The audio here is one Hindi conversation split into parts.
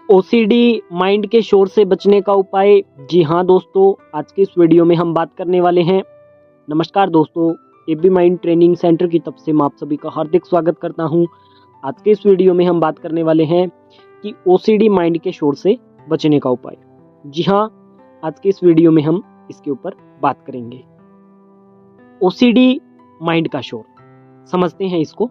ओसीडी माइंड के शोर से बचने का उपाय। जी हाँ दोस्तों, आज के इस वीडियो में हम बात करने वाले हैं। नमस्कार दोस्तों, एबी माइंड ट्रेनिंग सेंटर की तरफ से मैं आप सभी का हार्दिक स्वागत करता हूं। आज के इस वीडियो में हम बात करने वाले हैं कि ओसीडी माइंड के शोर से बचने का उपाय। जी हाँ, आज के इस वीडियो में हम इसके ऊपर बात करेंगे। ओसीडी माइंड का शोर, समझते हैं इसको।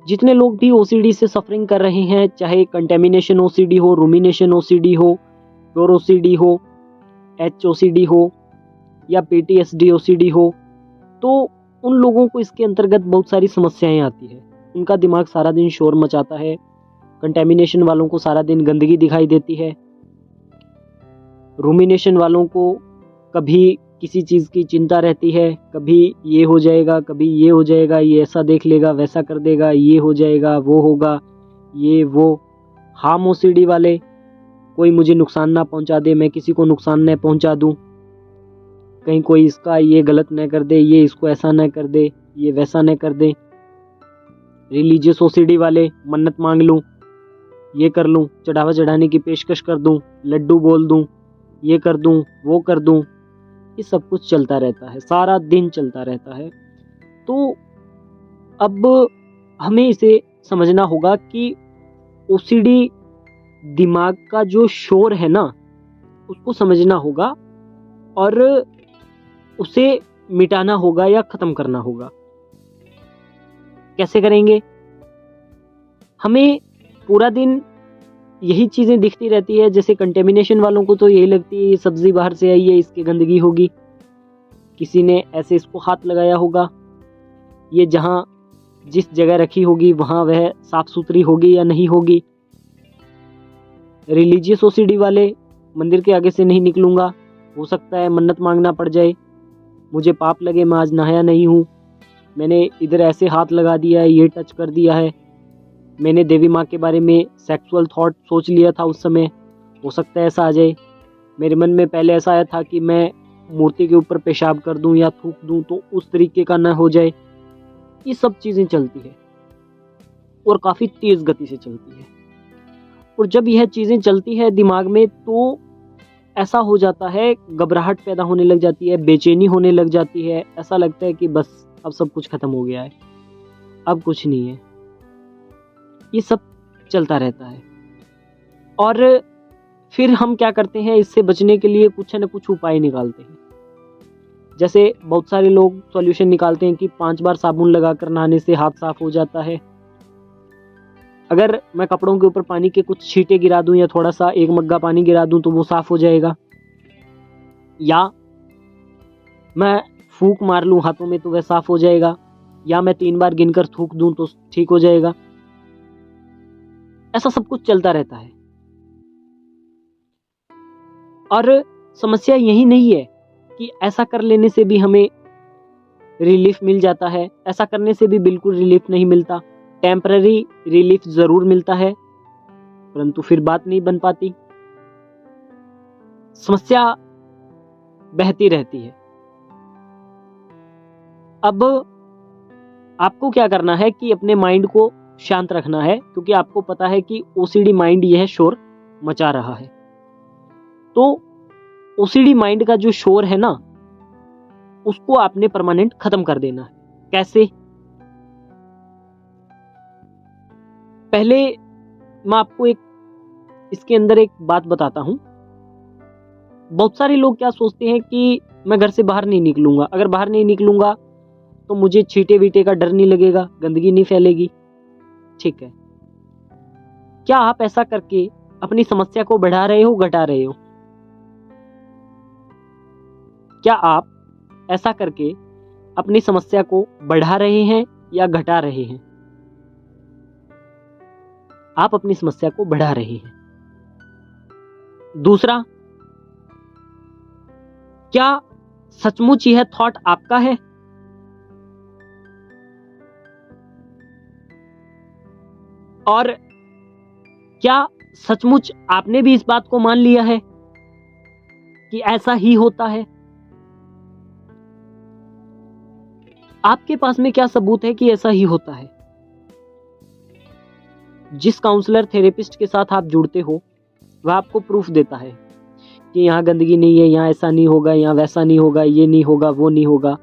जितने लोग भी ओसीडी से सफरिंग कर रहे हैं, चाहे कंटेमिनेशन ओसीडी हो, रूमिनेशन ओसीडी हो, प्योर ओसीडी हो, एचओसीडी हो या पीटीएसडी ओसीडी हो, तो उन लोगों को इसके अंतर्गत बहुत सारी समस्याएं आती है। उनका दिमाग सारा दिन शोर मचाता है। कंटेमिनेशन वालों को सारा दिन गंदगी दिखाई देती है। रूमिनेशन वालों को कभी किसी चीज़ की चिंता रहती है, कभी ये हो जाएगा, कभी ये हो जाएगा, ये ऐसा देख लेगा, वैसा कर देगा, ये हो जाएगा, वो होगा, ये वो। हार्म ओसीडी वाले, कोई मुझे नुकसान ना पहुंचा दे, मैं किसी को नुकसान न पहुंचा दूं, कहीं कोई इसका ये गलत न कर दे, ये इसको ऐसा न कर दे, ये वैसा न कर दे। रिलीजियस ओसीडी वाले, मन्नत मांग लूं, ये कर लूं, चढ़ावा चढ़ाने की पेशकश कर दूं, लड्डू बोल दूं, ये कर दूं, वो कर दूं, ये सब कुछ चलता रहता है, सारा दिन चलता रहता है। तो अब हमें इसे समझना होगा कि ओसीडी दिमाग का जो शोर है ना, उसको समझना होगा और उसे मिटाना होगा या खत्म करना होगा। कैसे करेंगे? हमें पूरा दिन यही चीज़ें दिखती रहती है। जैसे कंटेमिनेशन वालों को तो यही लगती है, ये सब्जी बाहर से आई है, इसकी गंदगी होगी, किसी ने ऐसे इसको हाथ लगाया होगा, ये जहाँ जिस जगह रखी होगी वहाँ वह साफ सुथरी होगी या नहीं होगी। रिलीजियस ओसीडी वाले, मंदिर के आगे से नहीं निकलूँगा, हो सकता है मन्नत मांगना पड़ जाए, मुझे पाप लगे, मैं आज नहाया नहीं हूँ, मैंने इधर ऐसे हाथ लगा दिया है, ये टच कर दिया है, मैंने देवी माँ के बारे में सेक्सुअल थॉट सोच लिया था उस समय, हो सकता है ऐसा आ जाए। मेरे मन में पहले ऐसा आया था कि मैं मूर्ति के ऊपर पेशाब कर दूं या थूक दूं, तो उस तरीके का ना हो जाए। ये सब चीज़ें चलती है और काफ़ी तेज़ गति से चलती है। और जब यह चीज़ें चलती है दिमाग में, तो ऐसा हो जाता है, घबराहट पैदा होने लग जाती है, बेचैनी होने लग जाती है, ऐसा लगता है कि बस अब सब कुछ ख़त्म हो गया है, अब कुछ नहीं है। ये सब चलता रहता है। और फिर हम क्या करते हैं, इससे बचने के लिए कुछ न कुछ उपाय निकालते हैं। जैसे बहुत सारे लोग सॉल्यूशन निकालते हैं कि 5 बार साबुन लगाकर नहाने से हाथ साफ हो जाता है। अगर मैं कपड़ों के ऊपर पानी के कुछ छींटे गिरा दूं या थोड़ा सा 1 मग्गा पानी गिरा दूं तो वो साफ हो जाएगा। या मैं फूंक मार लूं हाथों में तो वह साफ हो जाएगा। या मैं 3 बार गिनकर थूक दूं तो ठीक हो जाएगा। ऐसा सब कुछ चलता रहता है। और समस्या यही नहीं है कि ऐसा कर लेने से भी हमें रिलीफ मिल जाता है। ऐसा करने से भी बिल्कुल रिलीफ नहीं मिलता। टेम्पररी रिलीफ जरूर मिलता है, परंतु फिर बात नहीं बन पाती, समस्या बहती रहती है। अब आपको क्या करना है कि अपने माइंड को शांत रखना है, क्योंकि आपको पता है कि ओसीडी माइंड यह शोर मचा रहा है। तो ओसीडी माइंड का जो शोर है ना, उसको आपने परमानेंट खत्म कर देना है। कैसे? पहले मैं आपको इसके अंदर एक बात बताता हूं। बहुत सारे लोग क्या सोचते हैं कि मैं घर से बाहर नहीं निकलूंगा, अगर बाहर नहीं निकलूंगा तो मुझे छींटे वीटे का डर नहीं लगेगा, गंदगी नहीं फैलेगी। ठीक है, क्या आप ऐसा करके अपनी समस्या को बढ़ा रहे हो, घटा रहे हो? क्या आप ऐसा करके अपनी समस्या को बढ़ा रहे हैं या घटा रहे हैं? आप अपनी समस्या को बढ़ा रहे हैं। दूसरा, क्या सचमुच यह थॉट आपका है? और क्या सचमुच आपने भी इस बात को मान लिया है कि ऐसा ही होता है? आपके पास में क्या सबूत है कि ऐसा ही होता है? जिस काउंसलर थेरेपिस्ट के साथ आप जुड़ते हो वह आपको प्रूफ देता है कि यहाँ गंदगी नहीं है, यहाँ ऐसा नहीं होगा, यहाँ वैसा नहीं होगा, ये नहीं होगा, वो नहीं होगा।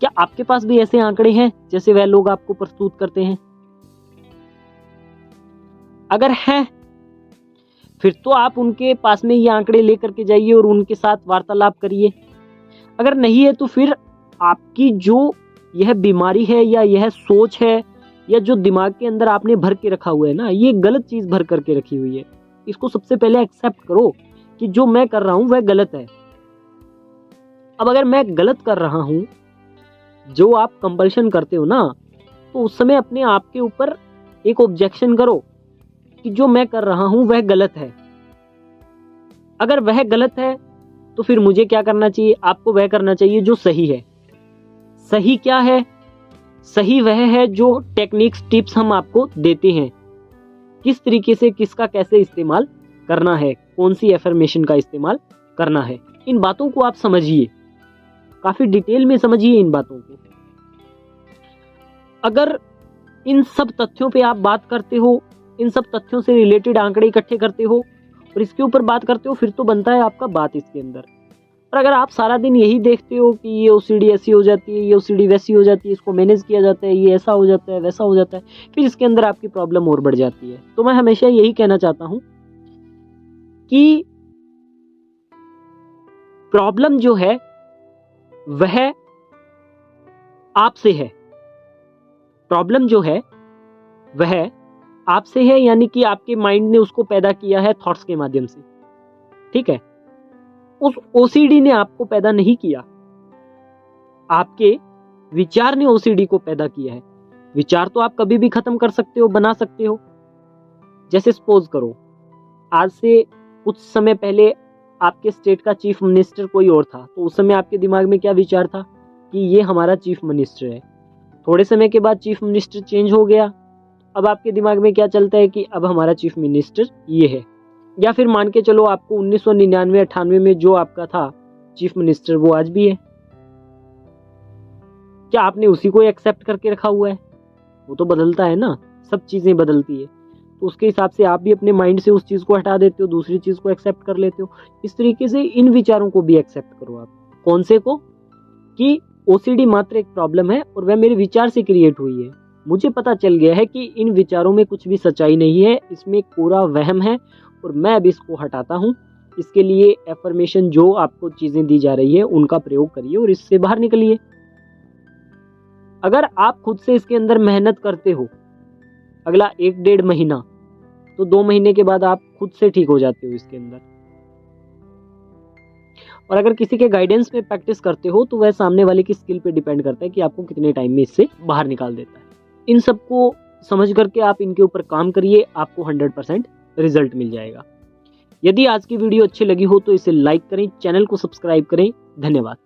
क्या आपके पास भी ऐसे आंकड़े हैं जैसे वह लोग आपको प्रस्तुत करते हैं? अगर हैं फिर तो आप उनके पास में ये आंकड़े लेकर के जाइए और उनके साथ वार्तालाप करिए। अगर नहीं है तो फिर आपकी जो यह बीमारी है या यह सोच है या जो दिमाग के अंदर आपने भर के रखा हुआ है ना, ये गलत चीज भर करके रखी हुई है। इसको सबसे पहले एक्सेप्ट करो कि जो मैं कर रहा हूं वह गलत है। अब अगर मैं गलत कर रहा हूं, जो आप कंपल्शन करते हो ना, तो उस समय अपने आप के ऊपर एक ऑब्जेक्शन करो कि जो मैं कर रहा हूं वह गलत है। अगर वह गलत है तो फिर मुझे क्या करना चाहिए? आपको वह करना चाहिए जो सही है। सही क्या है? सही वह है जो टेक्निक्स, टिप्स हम आपको देते हैं, किस तरीके से किसका कैसे इस्तेमाल करना है, कौन सी एफर्मेशन का इस्तेमाल करना है। इन बातों को आप समझिए, काफी डिटेल में समझिए इन बातों को। अगर इन सब तथ्यों पे आप बात करते हो, इन सब तथ्यों से रिलेटेड आंकड़े इकट्ठे करते हो और इसके ऊपर बात करते हो, फिर तो बनता है आपका बात इसके अंदर। और अगर आप सारा दिन यही देखते हो कि ये ओसीडी ऐसी हो जाती है, ये ओसीडी वैसी हो जाती है, इसको मैनेज किया जाता है, ये ऐसा हो जाता है, वैसा हो जाता है, फिर इसके अंदर आपकी प्रॉब्लम और बढ़ जाती है। तो मैं हमेशा यही कहना चाहता हूं कि प्रॉब्लम जो है वह आपसे है। प्रॉब्लम जो है वह आपसे है, यानी कि आपके माइंड ने उसको पैदा किया है थॉट्स के माध्यम से। ठीक है, उस ओसीडी ने आपको पैदा नहीं किया, आपके विचार ने ओसीडी को पैदा किया है। विचार तो आप कभी भी खत्म कर सकते हो, बना सकते हो। जैसे सपोज करो, आज से कुछ समय पहले आपके स्टेट का चीफ मिनिस्टर कोई और था, तो उस समय आपके दिमाग में क्या विचार था कि ये हमारा चीफ मिनिस्टर है। थोड़े समय के बाद चीफ मिनिस्टर चेंज हो गया, अब आपके दिमाग में क्या चलता है कि अब हमारा चीफ मिनिस्टर ये है। या फिर मान के चलो आपको 1999-98 में जो आपका था चीफ मिनिस्टर वो आज भी है। क्या आपने उसी को एक्सेप्ट करके रखा हुआ है? वो तो बदलता है ना, सब चीजें बदलती है। तो उसके हिसाब से आप भी अपने माइंड से उस चीज को हटा देते हो, दूसरी चीज को एक्सेप्ट कर लेते हो। इस तरीके से इन विचारों को भी एक्सेप्ट करो आप। कौन से को? कि ओसीडी मात्र एक प्रॉब्लम है और वह मेरे विचार से क्रिएट हुई है। मुझे पता चल गया है कि इन विचारों में कुछ भी सच्चाई नहीं है, इसमें पूरा वहम है और मैं अब इसको हटाता हूँ। इसके लिए एफर्मेशन जो आपको चीजें दी जा रही है उनका प्रयोग करिए और इससे बाहर निकलिए। अगर आप खुद से इसके अंदर मेहनत करते हो अगला 1-1.5 महीना, तो 2 महीने के बाद आप खुद से ठीक हो जाते हो इसके अंदर। और अगर किसी के गाइडेंस में प्रैक्टिस करते हो तो वह सामने वाले की स्किल पे डिपेंड करता है कि आपको कितने टाइम में इससे बाहर निकाल देता है। इन सबको समझ करके आप इनके ऊपर काम करिए, आपको 100% रिजल्ट मिल जाएगा। यदि आज की वीडियो अच्छी लगी हो तो इसे लाइक करें, चैनल को सब्सक्राइब करें। धन्यवाद।